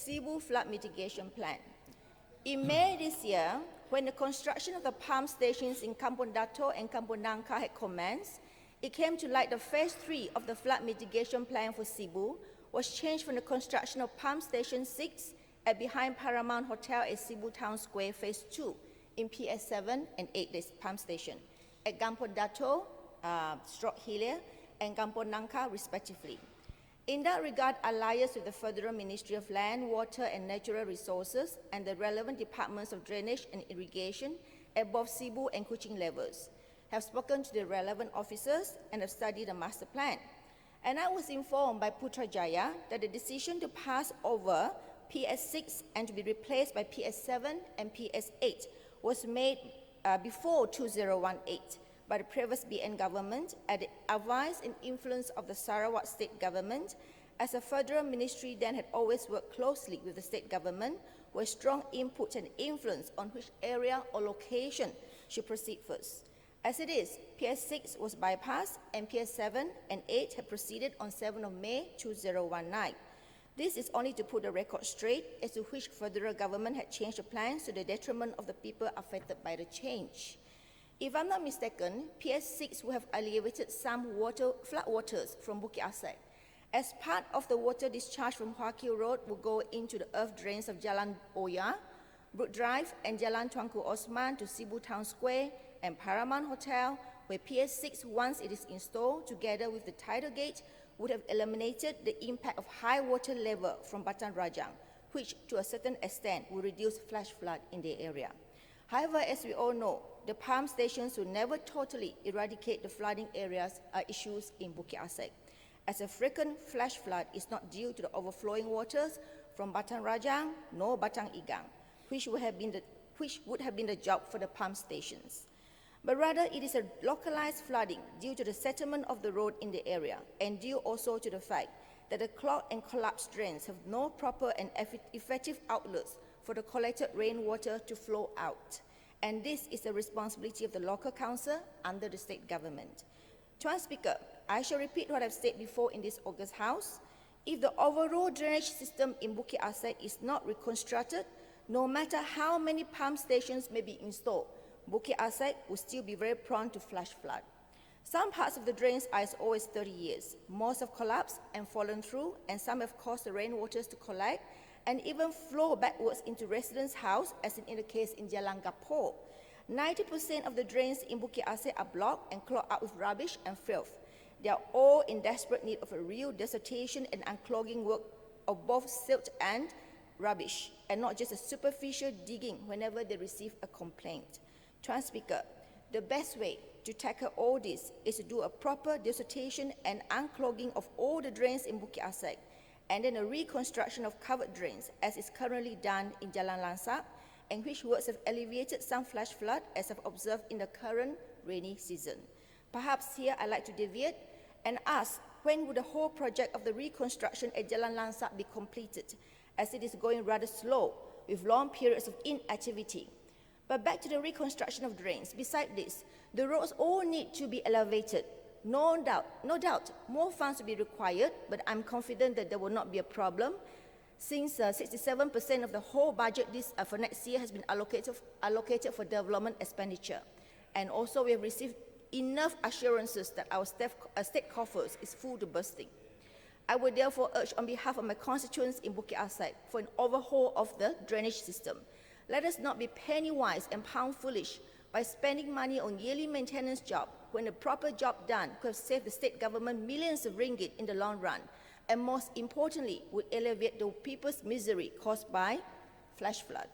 Sibu Flood Mitigation Plan. In May this year, when the construction of the pump stations in Kampung Dato and Kampung Nangka had commenced, it came to light that Phase 3 of the flood mitigation plan for Sibu was changed from the construction of Pump Station 6 at behind Paramount Hotel at Sibu Town Square Phase 2 in PS7 and 8 this pump station at Kampung Dato, Hilir, and Kampung Nangka respectively. In that regard, I liaised with the Federal Ministry of Land, Water and Natural Resources and the relevant departments of drainage and irrigation at both Sibu and Kuching levels, have spoken to the relevant officers and have studied the master plan. And I was informed by Putrajaya that the decision to pass over PS6 and to be replaced by PS7 and PS8 was made before 2018 by the previous BN government at the advice and influence of the Sarawak state government, as the federal ministry then had always worked closely with the state government with strong input and influence on which area or location should proceed first. As it is, PS6 was bypassed and PS7 and 8 had proceeded on 7 of May 2019. This is only to put the record straight as to which federal government had changed the plans to the detriment of the people affected by the change. If I'm not mistaken, PS6 will have alleviated some flood waters from Bukit Assek. As part of the water discharge from Huakil Road will go into the earth drains of Jalan Oya, Brook Drive, and Jalan Tuanku Osman to Sibu Town Square and Paramount Hotel, where PS6, once it is installed together with the tidal gate, would have eliminated the impact of high water level from Batan Rajang, which to a certain extent will reduce flash flood in the area. However, as we all know, the pump stations will never totally eradicate the flooding issues in Bukit Assek, as a frequent flash flood is not due to the overflowing waters from Batan Rajang nor Batang Igang, which would have been the job for the pump stations. But rather, it is a localized flooding due to the settlement of the road in the area, and due also to the fact that the clogged and collapsed drains have no proper and effective outlets for the collected rainwater to flow out. And this is the responsibility of the local council under the state government. Tuan Speaker, I shall repeat what I've said before in this August House. If the overall drainage system in Bukit Assek is not reconstructed, no matter how many pump stations may be installed, Bukit Assek will still be very prone to flash flood. Some parts of the drains are as old as 30 years. Most have collapsed and fallen through, and some have caused the rainwaters to collect and even flow backwards into residents' house, as in the case in Jalan Gapor. 90% of the drains in Bukit Assek are blocked and clogged up with rubbish and filth. They are all in desperate need of a real dissertation and unclogging work of both silt and rubbish, and not just a superficial digging whenever they receive a complaint. Tuan Speaker, the best way to tackle all this is to do a proper dissertation and unclogging of all the drains in Bukit Assek, and then a reconstruction of covered drains, as is currently done in Jalan Lansak, and which works have alleviated some flash flood, as I've observed in the current rainy season. Perhaps here I'd like to deviate and ask, when would the whole project of the reconstruction at Jalan Lansak be completed, as it is going rather slow, with long periods of inactivity. But back to the reconstruction of drains. Besides this, the roads all need to be elevated. No doubt, more funds will be required, but I'm confident that there will not be a problem, since 67% of the whole budget for next year has been allocated for development expenditure. And also we have received enough assurances that our state coffers is full to bursting. I would therefore urge on behalf of my constituents in Bukit Assek for an overhaul of the drainage system. Let us not be penny-wise and pound-foolish by spending money on yearly maintenance job when the proper job done could have saved the state government millions of ringgit in the long run, and most importantly, would alleviate the people's misery caused by flash flood.